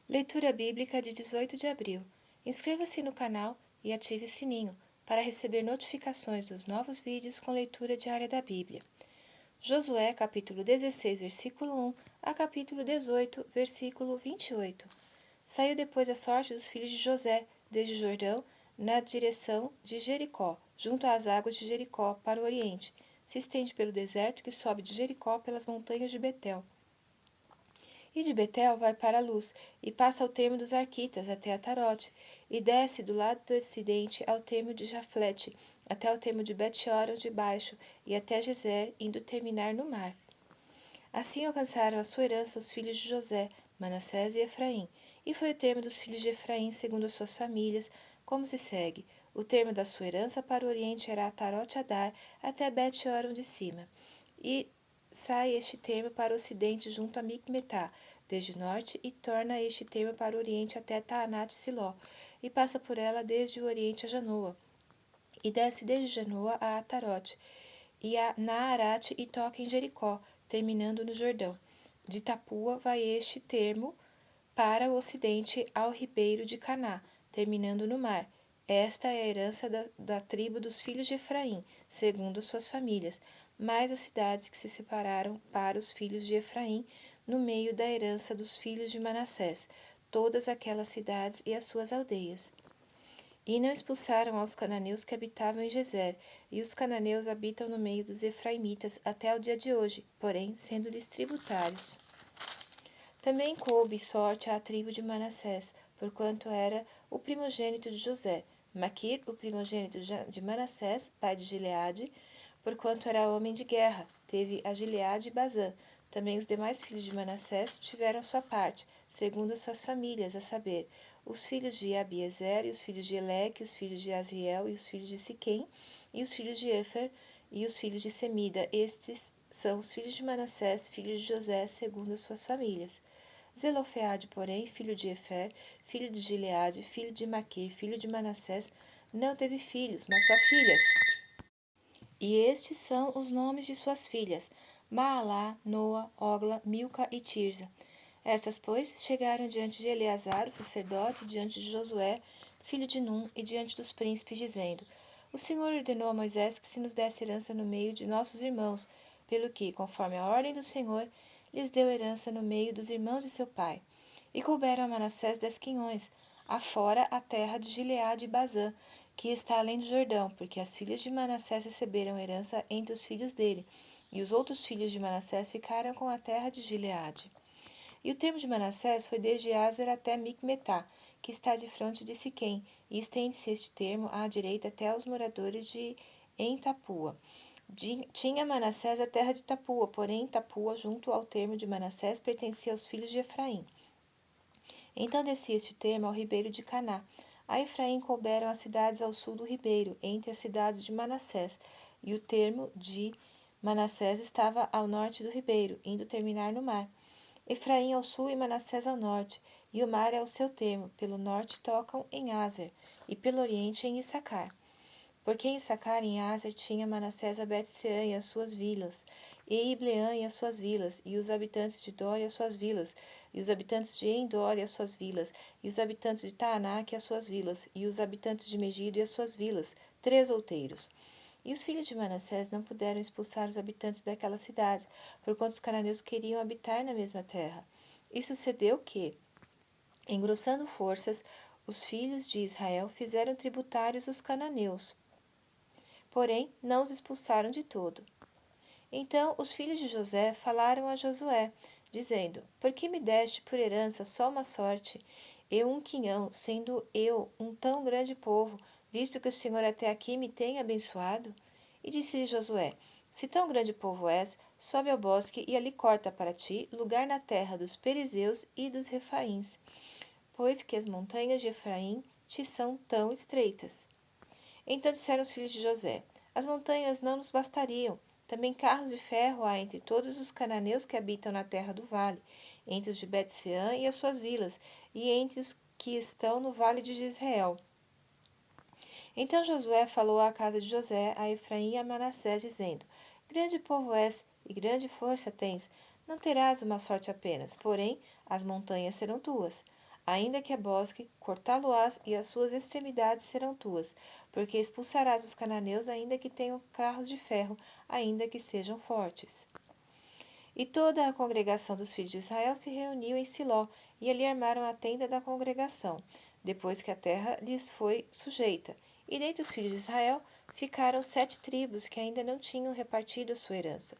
Leitura Bíblica de 18 de abril. Inscreva-se no canal e ative o sininho para receber notificações dos novos vídeos com leitura diária da Bíblia. Josué, capítulo 16, versículo 1 a capítulo 18, versículo 28. Saiu depois a sorte dos filhos de José, desde o Jordão, na direção de Jericó, junto às águas de Jericó, para o oriente. Se estende pelo deserto que sobe de Jericó pelas montanhas de Betel. E de Betel vai para a Luz, e passa ao termo dos Arquitas até Atarote, e desce do lado do ocidente ao termo de Jaflete, até o termo de Bet-horon de baixo, e até Gezer, indo terminar no mar. Assim alcançaram a sua herança os filhos de José, Manassés e Efraim, e foi o termo dos filhos de Efraim segundo as suas famílias, como se segue. O termo da sua herança para o oriente era Atarote-Adar, até Bet-horon de cima, e sai este termo para o ocidente junto a Micmetá, desde o norte, e torna este termo para o oriente até Taanate-Siló, e passa por ela desde o oriente a Janoa, e desce desde Janoa a Atarote, e a Naarate e toca em Jericó, terminando no Jordão. De Tapua vai este termo para o ocidente ao ribeiro de Caná, terminando no mar. Esta é a herança da tribo dos filhos de Efraim, segundo suas famílias, mais as cidades que se separaram para os filhos de Efraim, no meio da herança dos filhos de Manassés, todas aquelas cidades e as suas aldeias. E não expulsaram aos cananeus que habitavam em Gezer, e os cananeus habitam no meio dos efraimitas até o dia de hoje, porém sendo-lhes tributários. Também coube sorte à tribo de Manassés, porquanto era o primogênito de José. Maquir, o primogênito de Manassés, pai de Gileade, porquanto era homem de guerra, teve a Gileade e Bazã. Também os demais filhos de Manassés tiveram sua parte, segundo suas famílias, a saber, os filhos de Abiezer, e os filhos de Eleque, os filhos de Asriel, e os filhos de Siquém, e os filhos de Efer, e os filhos de Semida. Estes são os filhos de Manassés, filhos de José, segundo as suas famílias. Zelofeade, porém, filho de Efer, filho de Gileade, filho de Maquir, filho de Manassés, não teve filhos, mas só filhas. E estes são os nomes de suas filhas: Maalá, Noa, Ogla, Milca e Tirza. Estas, pois, chegaram diante de Eleazar, o sacerdote, diante de Josué, filho de Num, e diante dos príncipes, dizendo: O Senhor ordenou a Moisés que se nos desse herança no meio de nossos irmãos, pelo que, conforme a ordem do Senhor, lhes deu herança no meio dos irmãos de seu pai. E couberam a Manassés 10 quinhões, afora a terra de Gileade e Bazã, que está além do Jordão, porque as filhas de Manassés receberam herança entre os filhos dele, e os outros filhos de Manassés ficaram com a terra de Gileade. E o termo de Manassés foi desde Azer até Micmetá, que está defronte de Siquém, e estende-se este termo à direita até aos moradores de Tapua. Tinha Manassés a terra de Tapua, porém Tapua, junto ao termo de Manassés, pertencia aos filhos de Efraim. Então descia este termo ao ribeiro de Caná. A Efraim couberam as cidades ao sul do ribeiro, entre as cidades de Manassés, e o termo de Manassés estava ao norte do ribeiro, indo terminar no mar. Efraim ao sul e Manassés ao norte, e o mar é o seu termo. Pelo norte tocam em Azer, e pelo oriente em Issacar. Porque em Issacar, em Azer, tinha Manassés a Bet-seã e as suas vilas, e Ibleã e as suas vilas, e os habitantes de Dor e as suas vilas, e os habitantes de Endor e as suas vilas, e os habitantes de Taanac e as suas vilas, e os habitantes de Megido e as suas vilas, 3 outeiros. E os filhos de Manassés não puderam expulsar os habitantes daquelas cidades, porquanto os cananeus queriam habitar na mesma terra. E sucedeu que, engrossando forças, os filhos de Israel fizeram tributários os cananeus, porém não os expulsaram de todo. Então os filhos de José falaram a Josué, dizendo: Por que me deste por herança só uma sorte, eu um quinhão, sendo eu um tão grande povo, visto que o Senhor até aqui me tem abençoado? E disse-lhe Josué: Se tão grande povo és, sobe ao bosque e ali corta para ti lugar na terra dos Perizeus e dos Refaíns, pois que as montanhas de Efraim te são tão estreitas. Então disseram os filhos de José: As montanhas não nos bastariam. Também carros de ferro há entre todos os cananeus que habitam na terra do vale, entre os de Bet-seã e as suas vilas, e entre os que estão no vale de Jezreel. Então Josué falou à casa de José, a Efraim e a Manassés, dizendo: Grande povo és, e grande força tens. Não terás uma sorte apenas, porém as montanhas serão tuas. Ainda que a bosque, cortá-lo-ás, e as suas extremidades serão tuas, porque expulsarás os cananeus, ainda que tenham carros de ferro, ainda que sejam fortes. E toda a congregação dos filhos de Israel se reuniu em Siló, e ali armaram a tenda da congregação, depois que a terra lhes foi sujeita. E dentre os filhos de Israel ficaram 7 tribos que ainda não tinham repartido a sua herança.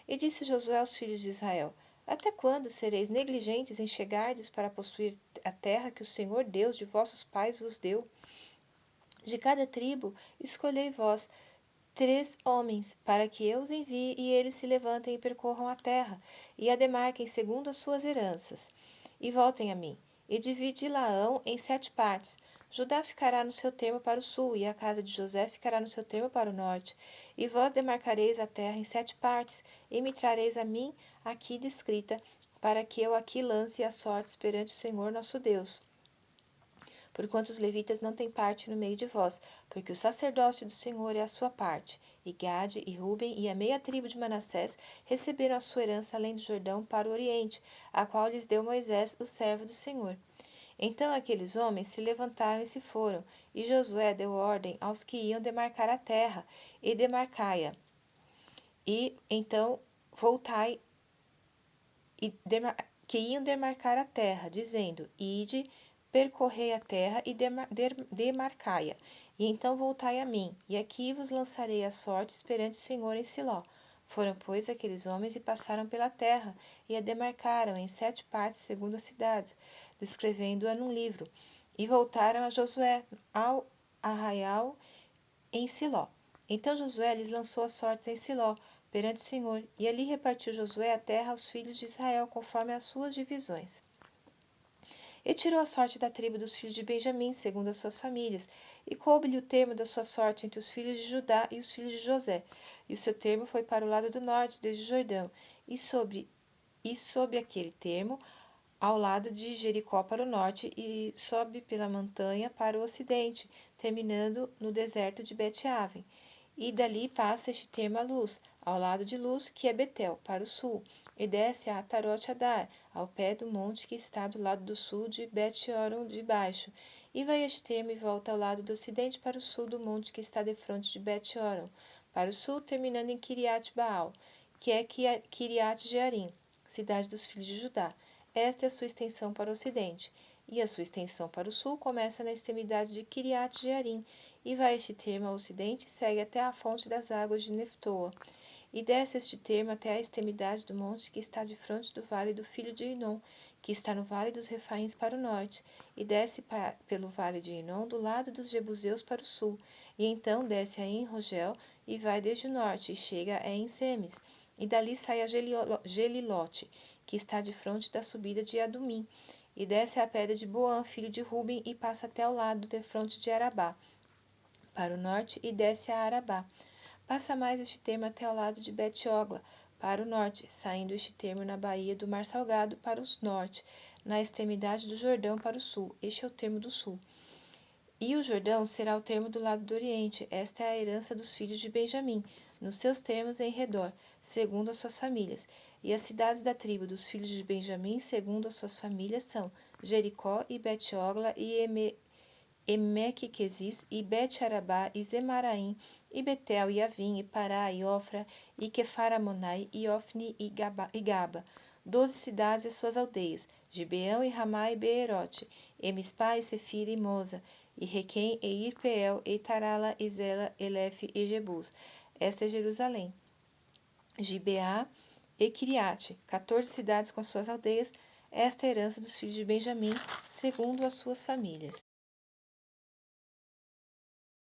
E disse Josué aos filhos de Israel: Até quando sereis negligentes em chegardes para possuir a terra que o Senhor Deus de vossos pais vos deu? De cada tribo escolhei vós 3 homens, para que eu os envie e eles se levantem e percorram a terra, e a demarquem segundo as suas heranças. E voltem a mim, e dividi-la-ão em 7 partes. Judá ficará no seu termo para o sul, e a casa de José ficará no seu termo para o norte. E vós demarcareis a terra em 7 partes, e me trareis a mim aqui descrita, para que eu aqui lance as sortes perante o Senhor nosso Deus. Porquanto os levitas não têm parte no meio de vós, porque o sacerdócio do Senhor é a sua parte. E Gade, e Ruben, e a meia tribo de Manassés receberam a sua herança além do Jordão para o oriente, a qual lhes deu Moisés, o servo do Senhor. Então aqueles homens se levantaram e se foram, e Josué deu ordem aos que iam demarcar a terra, e demarcai-a. E então voltai, que iam demarcar a terra, dizendo: Ide, percorrei a terra e demarcai-a, e então voltai a mim, e aqui vos lançarei as sortes perante o Senhor em Siló. Foram, pois, aqueles homens e passaram pela terra, e a demarcaram em 7 partes segundo as cidades, descrevendo-a num livro, e voltaram a Josué ao arraial em Siló. Então Josué lhes lançou as sortes em Siló, perante o Senhor, e ali repartiu Josué a terra aos filhos de Israel, conforme as suas divisões. E tirou a sorte da tribo dos filhos de Benjamim, segundo as suas famílias, e coube-lhe o termo da sua sorte entre os filhos de Judá e os filhos de José. E o seu termo foi para o lado do norte, desde o Jordão, e sob aquele termo, ao lado de Jericó para o norte, e sobe pela montanha para o ocidente, terminando no deserto de Bet-Aven. E dali passa este termo a Luz, ao lado de Luz, que é Betel, para o sul, e desce a Atarote-Adar, ao pé do monte que está do lado do sul de Bet-Horon de baixo, e vai este termo e volta ao lado do ocidente para o sul do monte que está defronte de Bet-Horon, para o sul, terminando em Kiriat-Baal, que é Kiriat-Jearim, cidade dos filhos de Judá. Esta é a sua extensão para o ocidente, e a sua extensão para o sul começa na extremidade de Kiriat-Jearim, e vai este termo ao ocidente e segue até a fonte das águas de Neftoa, e desce este termo até a extremidade do monte que está de frente do vale do filho de Inom, que está no vale dos Refaíns para o norte, e desce pelo vale de Inom do lado dos Jebuseus para o sul, e então desce a En-Rogel e vai desde o norte e chega a En-Semes, e dali sai a Gelilote, que está de frente da subida de Adumim, e desce a pedra de Boã, filho de Ruben, e passa até ao lado defronte de Arabá, para o norte, e desce a Arabá. Passa mais este termo até ao lado de Bet-Ogla, para o norte, saindo este termo na baía do Mar Salgado para o norte, na extremidade do Jordão para o sul. Este é o termo do sul. E o Jordão será o termo do lado do oriente. Esta é a herança dos filhos de Benjamim, nos seus termos em redor, segundo as suas famílias. E as cidades da tribo dos filhos de Benjamim, segundo as suas famílias, são Jericó e Bet-Ogla e Emeque-Quezis, e Bet-Arabá, e Zemaraim, e Betel, e Avim, e Pará, e Ofra, e Quefaramonai, e Ofni, e Gaba. 12 cidades e suas aldeias, Gibeão, e Ramá, e Beerote, e Mispá, e Sefira, e Moza, e Requém, e Irpeel, e Tarala, e Zela, Elefe, e Jebus. Esta é Jerusalém. Gibeá e Quiriate, 14 cidades com suas aldeias. Esta é a herança dos filhos de Benjamim, segundo as suas famílias.